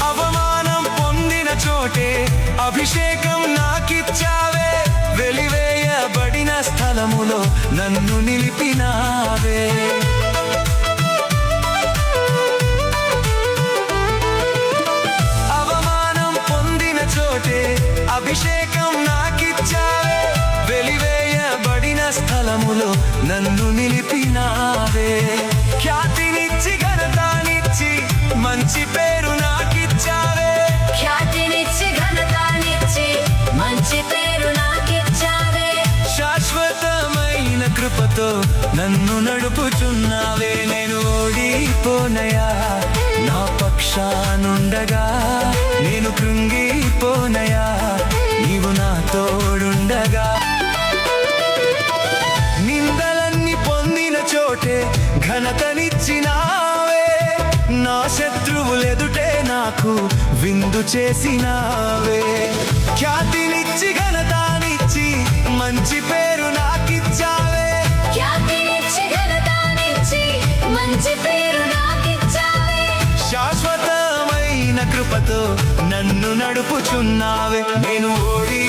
అవమానం పొందిన చోటే అభిషేకం నాకిచ్చావే, వెలివేయబడిన స్థలములో నన్ను నిలిపినావే. అవమానం పొందిన చోటే అభిషేకం నాకిచ్చావే, వెలివేయబడిన స్థలములో నన్ను నిలిపినావే. ఖ్యాతినిచ్చి ఘనతనిచ్చి మంచి పేరు నాకిచ్చావే, ఖ్యాతినిచ్చి ఘనతనిచ్చి మంచి పేరు నాకిచ్చావే. శాశ్వతమైన కృపతో నన్ను నడుపుచున్నావే. నేను ఓడిపోనయా నా పక్షానుండగా, నేను కృంగిపోనయా నీవు నా తోడుండగా. నిందలన్నీ పొందిన చోటే ఘనతనిచ్చినావే, నా శత్రువులెదుటే నాకు విందు చేసినావే. ఖ్యాతినిచ్చి ఘనతనిచ్చి మంచి పేరు నాకిచ్చావే, ఖ్యాతినిచ్చి ఘనతనిచ్చి మంచి పేరు నాకిచ్చావే. శాశ్వతమైన కృపతో నన్ను నడుపుచున్నావే. నేను ఓడి